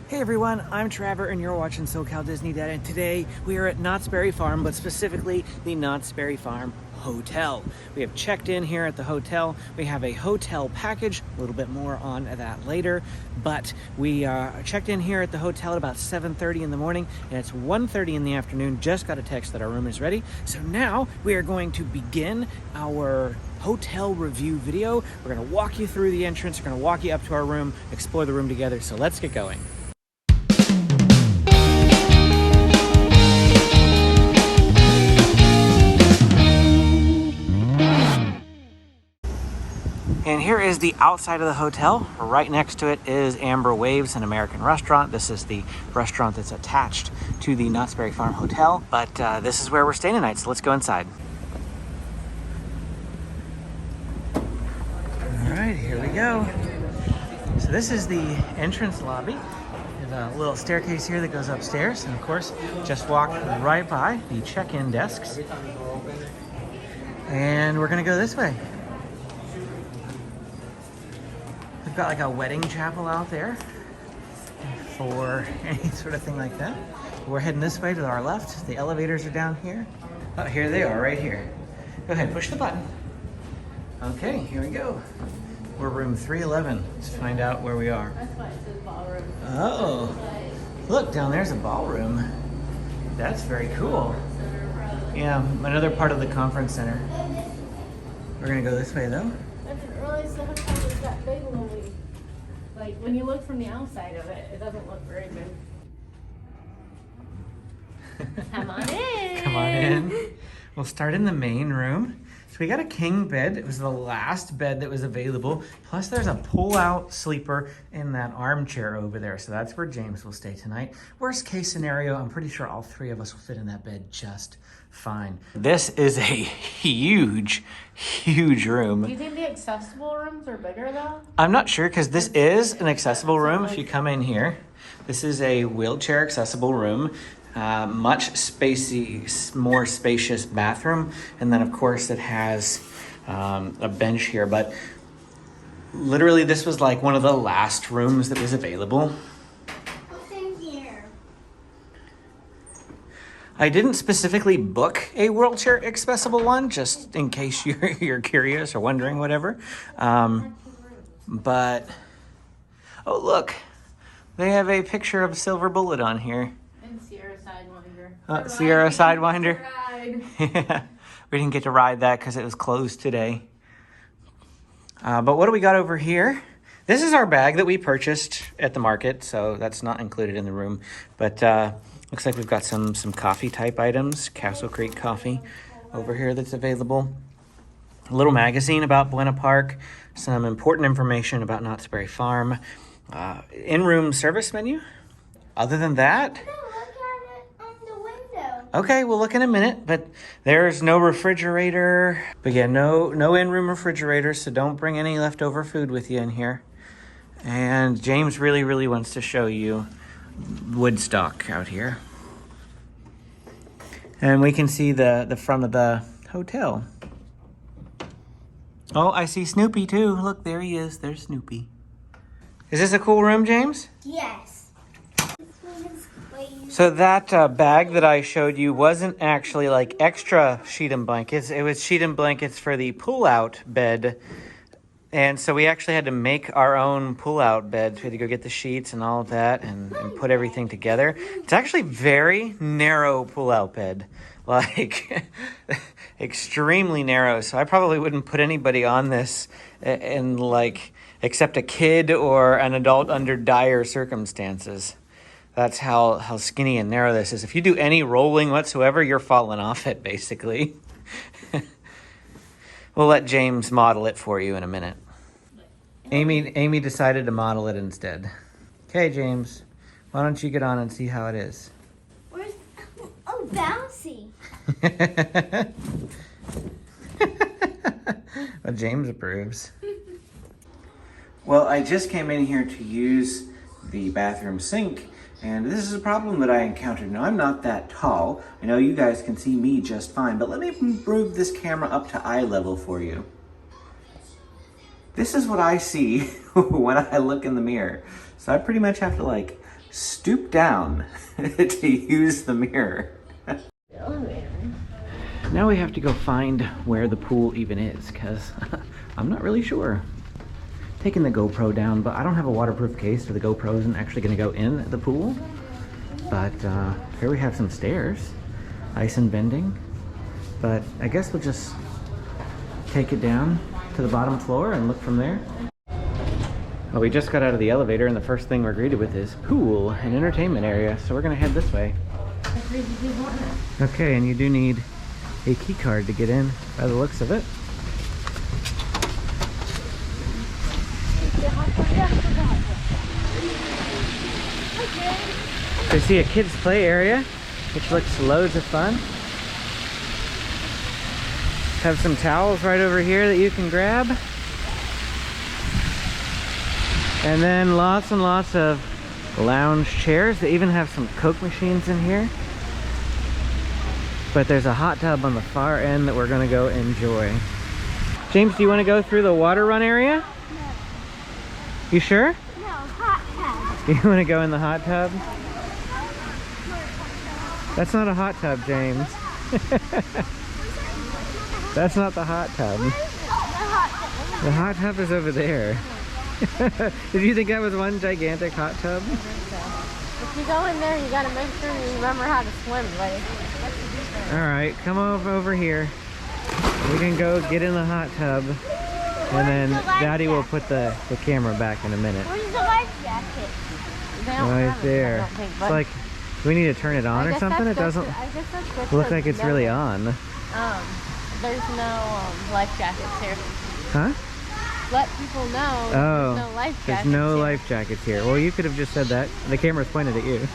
Hey everyone, I'm Trevor and you're watching SoCal Disney Dad, and today we are at Knott's Berry Farm, but specifically the Knott's Berry Farm Hotel. We have checked in here at the hotel. We have a hotel package, a little bit more on that later, but we checked in here at the hotel at about 7:30 in the morning, and it's 1:30 in the afternoon. Just got a text that our room is ready. So now we are going to begin our hotel review video. We're gonna walk you through the entrance, we're gonna walk you up to our room, explore the room together, so let's get going. And here is the outside of the hotel. Right next to it is Amber Waves, an American restaurant. This is the restaurant that's attached to the Knott's Berry Farm Hotel. But this is where we're staying tonight, so let's go inside. All right, here we go. So this is the entrance lobby. There's a little staircase here that goes upstairs. And of course, just walk right by the check-in desks. And we're gonna go this way. We've got like a wedding chapel out there for any sort of thing like that. We're heading this way to our left. The elevators are down here. Oh, here they are, right here. Go ahead, push the button. Okay, here we go. We're room 311. Let's find out where we are. That's why it says ballroom. Oh, look, down there's a ballroom. That's very cool. Yeah, another part of the conference center. We're gonna go this way though. I didn't realize the hotel was that big when we, like, when you look from the outside of it, it doesn't look very big. Come on in. Come on in. We'll start in the main room. So we got a king bed. It was the last bed that was available. Plus there's a pull-out sleeper in that armchair over there. So that's where James will stay tonight. Worst case scenario, I'm pretty sure all three of us will fit in that bed just fine. This is a huge, huge room. Do you think the accessible rooms are bigger though? I'm not sure because this is an accessible room. If you come in here, this is a wheelchair accessible room. Much spacey, more spacious bathroom. And then of course it has a bench here, but literally this was like one of the last rooms that was available. What's in here? I didn't specifically book a wheelchair accessible one, just in case you're curious or wondering, whatever. But, oh look, they have a picture of Silver Bullet on here. And Sierra Sidewinder. Sierra Sidewinder. Ride. Yeah, we didn't get to ride that because it was closed today. But what do we got over here? This is our bag that we purchased at the market, so that's not included in the room. But looks like we've got some coffee type items, Castle Creek coffee over here that's available. A little magazine about Buena Park, some important information about Knott's Berry Farm, in-room service menu. Other than that, okay, we'll look in a minute, but there's no refrigerator. But yeah, no in-room refrigerator, so don't bring any leftover food with you in here. And James really wants to show you Woodstock out here. And we can see the front of the hotel. Oh, I see Snoopy too. Look, there he is. There's Snoopy. Is this a cool room, James? Yes. So that bag that I showed you wasn't actually like extra sheet and blankets. It was sheet and blankets for the pull-out bed. And so we actually had to make our own pull-out bed. We had to go get the sheets and all of that and put everything together. It's actually very narrow pull-out bed. Like, extremely narrow. So I probably wouldn't put anybody on this in like, except a kid or an adult under dire circumstances. That's how skinny and narrow this is. If you do any rolling whatsoever, you're falling off it, basically. We'll let James model it for you in a minute. Amy decided to model it instead. Okay, James, why don't you get on and see how it is? Where's... Oh, bouncy. Well, James approves. Well, I just came in here to use the bathroom sink, and this is a problem that I encountered. Now, I'm not that tall. I know you guys can see me just fine, but let me move this camera up to eye level for you. This is what I see when I look in the mirror. So I pretty much have to like stoop down to use the mirror. Now we have to go find where the pool even is, because I'm not really sure. Taking the GoPro down, but I don't have a waterproof case, so the GoPro isn't actually going to go in the pool. But here we have some stairs, ice and bending. But I guess we'll just take it down to the bottom floor and look from there. Well, we just got out of the elevator, and the first thing we're greeted with is pool and entertainment area, so we're going to head this way. Okay, and you do need a key card to get in by the looks of it. I see a kids play area, which looks loads of fun. Have some towels right over here that you can grab. And then lots and lots of lounge chairs. They even have some Coke machines in here. But there's a hot tub on the far end that we're gonna go enjoy. James, do you want to go through the water run area? No. You sure? No, hot tub. You want to go in the hot tub? That's not a hot tub, James. That's not the hot tub. The hot tub is over there. Did you think that was one gigantic hot tub? I think so. If you go in there, you gotta make sure you remember how to swim, buddy. Alright, come over here. We can go get in the hot tub. And then Daddy will put the camera back in a minute. Where's the life jacket? They don't Right have it, I there. don't think, It's but like, do we need to turn it on I or guess something? It that's doesn't I guess that's good look to like it's know really that, on. There's no life jackets here. Huh? Let people know Oh, there's no life there's jackets no here. life jackets here. Well, you could have just said that. The camera's pointed at you.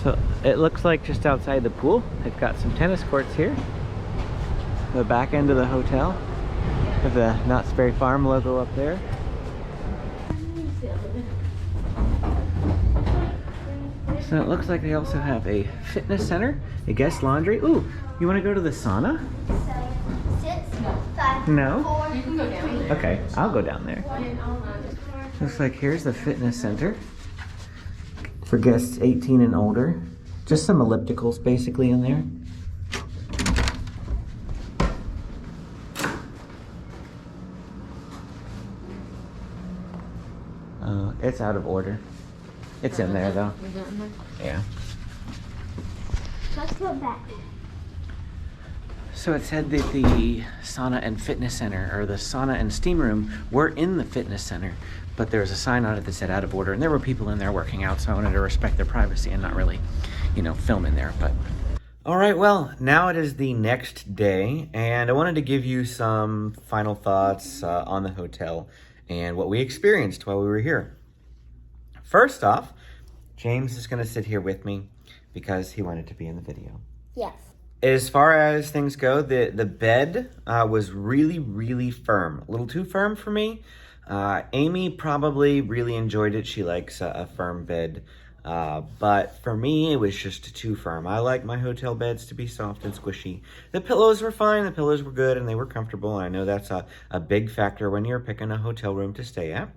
So it looks like just outside the pool, they've got some tennis courts here. The back end of the hotel. With the Knott's Berry Farm logo up there. So it looks like they also have a fitness center, a guest laundry. Ooh, you want to go to the sauna? 6, 5, No? 4. You can go down there. Okay, I'll go down there. Looks like here's the fitness center for guests 18 and older. Just some ellipticals basically in there. It's out of order. It's in there though. Yeah. Let's go back. So it said that the sauna and fitness center, or the sauna and steam room, were in the fitness center, but there was a sign on it that said out of order, and there were people in there working out, so I wanted to respect their privacy and not really, film in there, but. All right, well, now it is the next day, and I wanted to give you some final thoughts on the hotel and what we experienced while we were here. First off, James is going to sit here with me because he wanted to be in the video. Yes. As far as things go, the bed was really, really firm. A little too firm for me. Amy probably really enjoyed it. She likes a firm bed. But for me, it was just too firm. I like my hotel beds to be soft and squishy. The pillows were fine. The pillows were good and they were comfortable. And I know that's a big factor when you're picking a hotel room to stay at.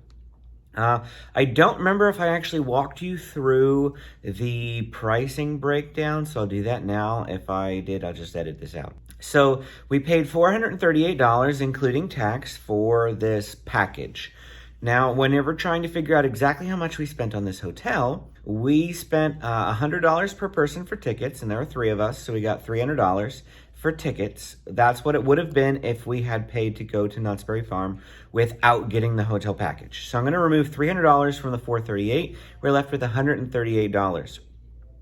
I don't remember if I actually walked you through the pricing breakdown, so I'll do that now. If I did, I'll just edit this out. So we paid $438, including tax, for this package. Now, whenever trying to figure out exactly how much we spent on this hotel, we spent $100 per person for tickets, and there were 3 of us, so we got $300 for tickets. That's what it would have been if we had paid to go to Knott's Berry Farm without getting the hotel package. So I'm going to remove $300 from the $438. We're left with $138.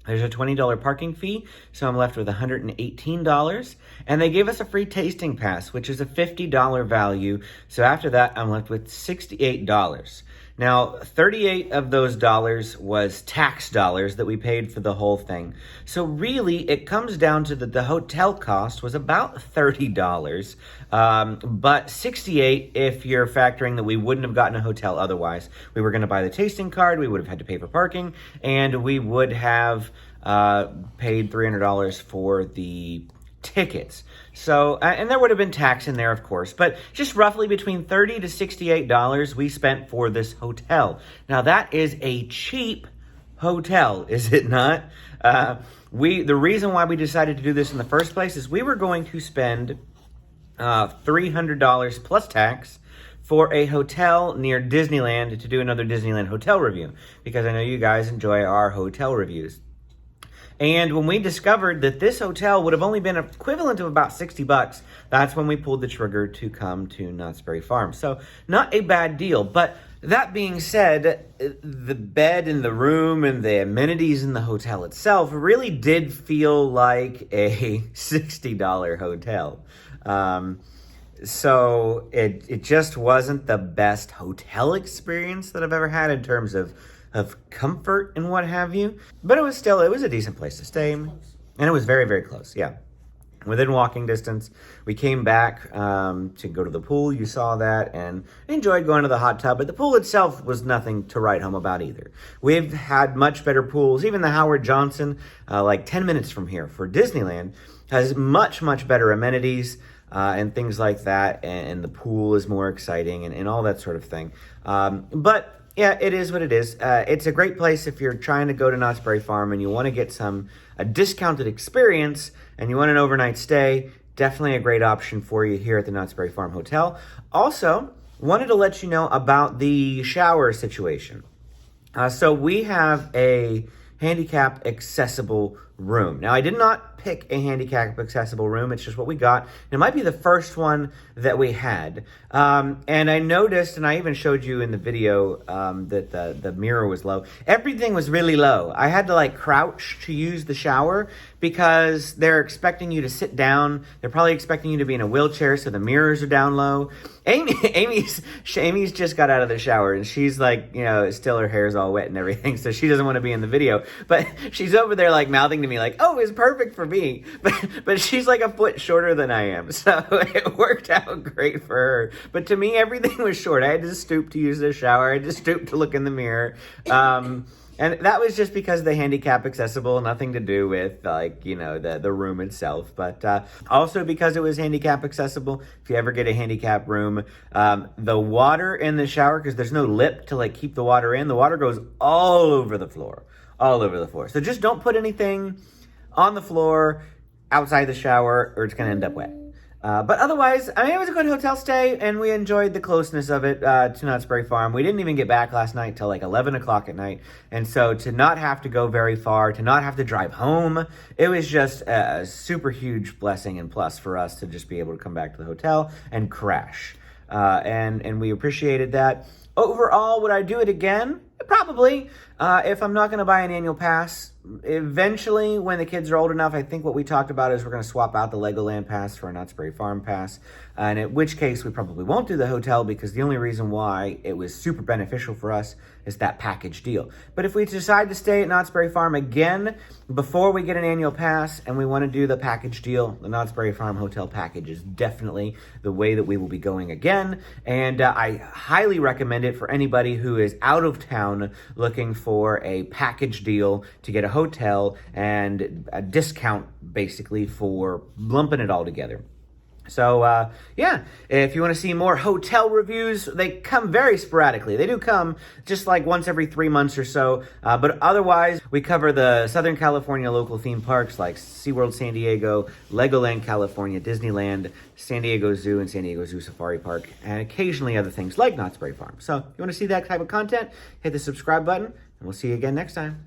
There's a $20 parking fee, so I'm left with $118. And they gave us a free tasting pass, which is a $50 value. So after that, I'm left with $68. Now, 38 of those dollars was tax dollars that we paid for the whole thing. So really, it comes down to the hotel cost was about $30, but 68 if you're factoring that we wouldn't have gotten a hotel otherwise. We were going to buy the tasting card, we would have had to pay for parking, and we would have paid $300 for the tickets. So, and there would have been tax in there, of course, but just roughly between $30 to $68 we spent for this hotel. Now, that is a cheap hotel, is it not? The reason why we decided to do this in the first place is we were going to spend $300 plus tax for a hotel near Disneyland to do another Disneyland hotel review, because I know you guys enjoy our hotel reviews. And when we discovered that this hotel would have only been equivalent of about $60, that's when we pulled the trigger to come to Knott's Berry Farm. So not a bad deal. But that being said, the bed in the room and the amenities in the hotel itself really did feel like a $60 hotel. So it just wasn't the best hotel experience that I've ever had in terms of comfort and what have you. But it was a decent place to stay. And it was very, very close, yeah. Within walking distance. We came back to go to the pool. You saw that, and enjoyed going to the hot tub. But the pool itself was nothing to write home about either. We've had much better pools. Even the Howard Johnson, like 10 minutes from here for Disneyland, has much, much better amenities and things like that. And the pool is more exciting and all that sort of thing. But yeah, it is what it is. It's a great place if you're trying to go to Knott's Berry Farm and you want to get a discounted experience and you want an overnight stay. Definitely a great option for you here at the Knott's Berry Farm Hotel. Also, wanted to let you know about the shower situation. So we have a handicap accessible room. Now, I did not pick a handicap accessible room. It's just what we got. It might be the first one that we had. And I noticed, and I even showed you in the video that the mirror was low. Everything was really low. I had to like crouch to use the shower because they're expecting you to sit down. They're probably expecting you to be in a wheelchair, so the mirrors are down low. Amy's just got out of the shower, and she's like, still her hair's all wet and everything, so she doesn't want to be in the video. But she's over there like mouthing to me like, oh, it's perfect for me. But she's like a foot shorter than I am, so it worked out great for her. But to me, everything was short. I had to stoop to use the shower. I had to stoop to look in the mirror. And that was just because of the handicap accessible, nothing to do with the room itself. But also because it was handicap accessible, if you ever get a handicap room, the water in the shower, because there's no lip to like keep the water in, the water goes all over the floor. All over the floor. So just don't put anything on the floor outside the shower or it's going to end up wet. But otherwise, it was a good hotel stay, and we enjoyed the closeness of it to Knott's Berry Farm. We didn't even get back last night till like 11 o'clock at night. And so to not have to go very far, to not have to drive home, it was just a super huge blessing and plus for us to just be able to come back to the hotel and crash. And we appreciated that. Overall, would I do it again? Probably. If I'm not going to buy an annual pass, eventually when the kids are old enough, I think what we talked about is we're going to swap out the Legoland pass for a Knott's Berry Farm pass. And in which case we probably won't do the hotel, because the only reason why it was super beneficial for us is that package deal. But if we decide to stay at Knott's Berry Farm again before we get an annual pass and we want to do the package deal, the Knott's Berry Farm hotel package is definitely the way that we will be going again. And I highly recommend it for anybody who is out of town looking for a package deal to get a hotel and a discount basically for lumping it all together. So, yeah, if you want to see more hotel reviews, they come very sporadically. They do come just like once every 3 months or so. But otherwise, we cover the Southern California local theme parks like SeaWorld San Diego, Legoland California, Disneyland, San Diego Zoo, and San Diego Zoo Safari Park, and occasionally other things like Knott's Berry Farm. So if you want to see that type of content, hit the subscribe button, and we'll see you again next time.